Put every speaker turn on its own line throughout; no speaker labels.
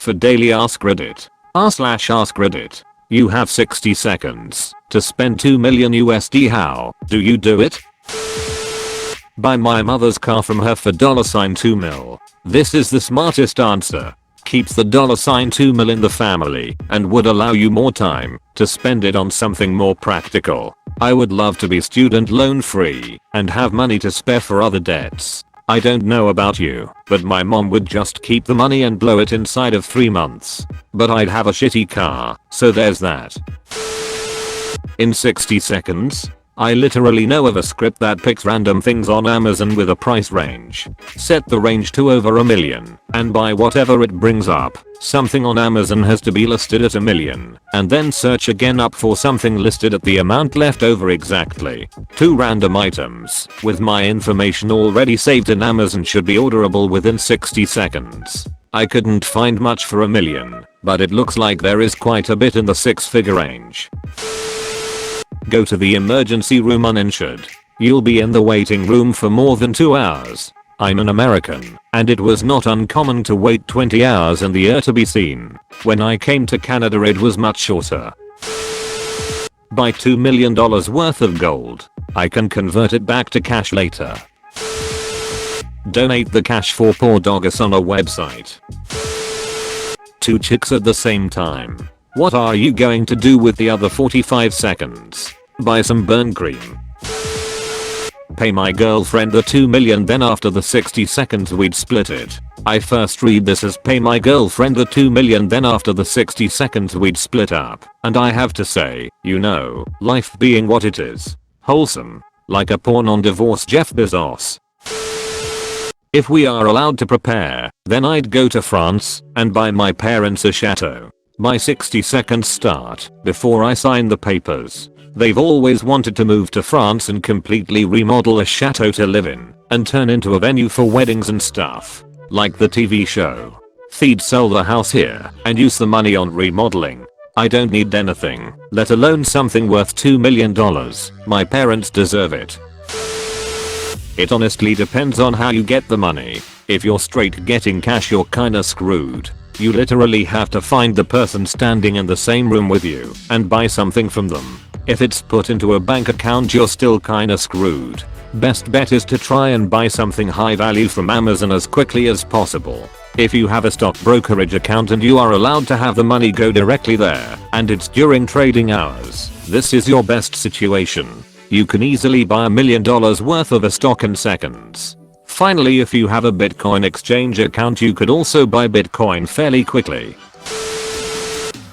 for daily Ask Reddit. r/Ask Reddit. You have 60 seconds to spend 2 million USD. How do you do it? Buy my mother's car from her for $2 mil. This is the smartest answer. Keeps the $2 mil in the family and would allow you more time to spend it on something more practical. I would love to be student loan free and have money to spare for other debts. I don't know about you, but my mom would just keep the money and blow it inside of 3 months. But I'd have a shitty car, so there's that. In 60 seconds, I literally know of a script that picks random things on Amazon with a price range. Set the range to over $1 million and buy whatever it brings up. Something on Amazon has to be listed at $1 million and then search again up for something listed at the amount left over exactly. 2 random items with my information already saved in Amazon should be orderable within 60 seconds. I couldn't find much for $1 million, but it looks like there is quite a bit in the 6-figure range. Go to the emergency room uninsured. You'll be in the waiting room for more than 2 hours. I'm an American, and it was not uncommon to wait 20 hours in the air to be seen. When I came to Canada it was much shorter. Buy $2 million worth of gold. I can convert it back to cash later. Donate the cash for poor doggers on a website. 2 chicks at the same time. What are you going to do with the other 45 seconds? Buy some burn cream. Pay my girlfriend the $2 million, then after the 60 seconds we'd split it. I first read this as pay my girlfriend the $2 million, then after the 60 seconds we'd split up. And I have to say, you know, life being what it is. Wholesome. Like a porn on divorce Jeff Bezos. If we are allowed to prepare, then I'd go to France and buy my parents a chateau. My 60 seconds start before I sign the papers. They've always wanted to move to France and completely remodel a chateau to live in and turn into a venue for weddings and stuff. Like the TV show. They'd sell the house here and use the money on remodeling. I don't need anything, let alone something worth $2 million. My parents deserve it. It honestly depends on how you get the money. If you're straight getting cash you're kinda screwed. You literally have to find the person standing in the same room with you and buy something from them. If it's put into a bank account you're still kinda screwed. Best bet is to try and buy something high value from Amazon as quickly as possible. If you have a stock brokerage account and you are allowed to have the money go directly there and it's during trading hours, this is your best situation. You can easily buy $1 million worth of a stock in seconds. Finally, if you have a Bitcoin exchange account you could also buy Bitcoin fairly quickly.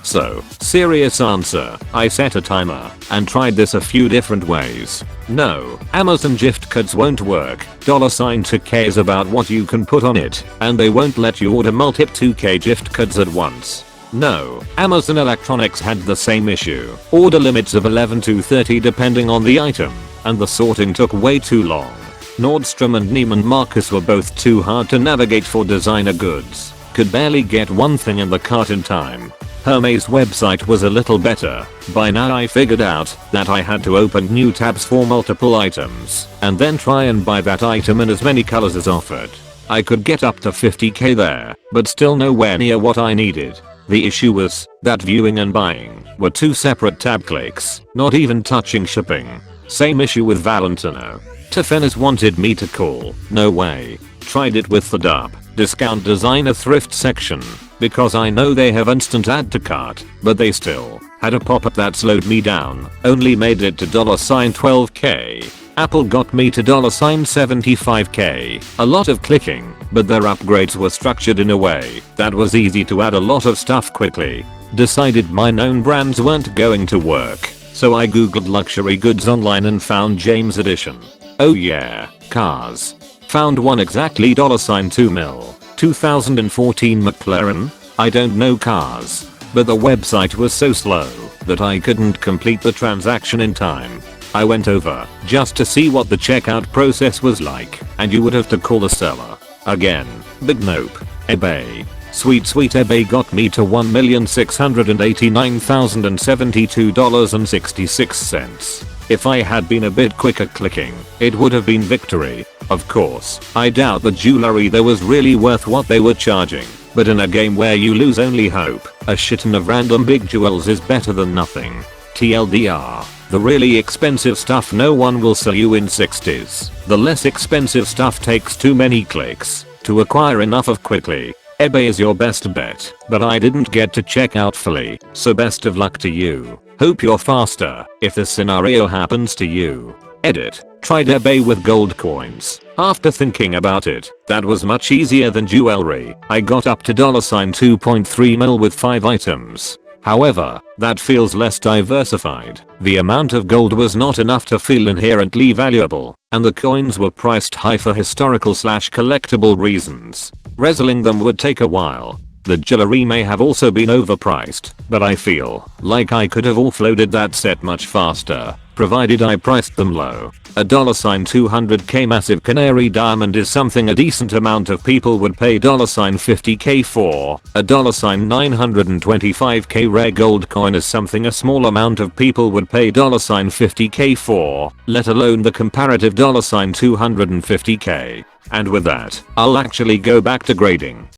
So, serious answer, I set a timer and tried this a few different ways. No, Amazon gift cards won't work. $2K is about what you can put on it, and they won't let you order multiple $2K gift cards at once. No, Amazon Electronics had the same issue. Order limits of 11 to 30 depending on the item, and the sorting took way too long. Nordstrom and Neiman Marcus were both too hard to navigate for designer goods. Could barely get one thing in the cart in time. Hermes website was a little better. By now I figured out that I had to open new tabs for multiple items and then try and buy that item in as many colors as offered. I could get up to $50K there, but still nowhere near what I needed. The issue was that viewing and buying were 2 separate tab clicks, not even touching shipping. Same issue with Valentino. Tiffany's wanted me to call. No way. Tried it with the DUP, discount designer thrift section, because I know they have instant add to cart, but they still had a pop-up that slowed me down. Only made it to $12K. Apple got me to $75K. A lot of clicking, but their upgrades were structured in a way that was easy to add a lot of stuff quickly. Decided my known brands weren't going to work, so I googled luxury goods online and found James Edition. Oh yeah, cars. Found one exactly $2 mil. 2014 McLaren? I don't know cars, but the website was so slow that I couldn't complete the transaction in time. I went over just to see what the checkout process was like, and you would have to call the seller. Again, but nope. eBay. Sweet eBay got me to $1,689,072.66. If I had been a bit quicker clicking, it would have been victory. Of course, I doubt the jewelry there was really worth what they were charging, but in a game where you lose only hope, a shitton of random big jewels is better than nothing. TLDR, the really expensive stuff no one will sell you in 60s. The less expensive stuff takes too many clicks to acquire enough of quickly. eBay is your best bet, but I didn't get to check out fully, so best of luck to you. Hope you're faster if this scenario happens to you. Edit. Tried eBay with gold coins. After thinking about it, that was much easier than jewelry. I got up to $2.3 mil with 5 items. However, that feels less diversified. The amount of gold was not enough to feel inherently valuable, and the coins were priced high for historical/collectible reasons. Reselling them would take a while. The jewelry may have also been overpriced, but I feel like I could have offloaded that set much faster, provided I priced them low. A $200k massive canary diamond is something a decent amount of people would pay $50k for. A $925k rare gold coin is something a small amount of people would pay $50k for, let alone the comparative $250k. And with that, I'll actually go back to grading.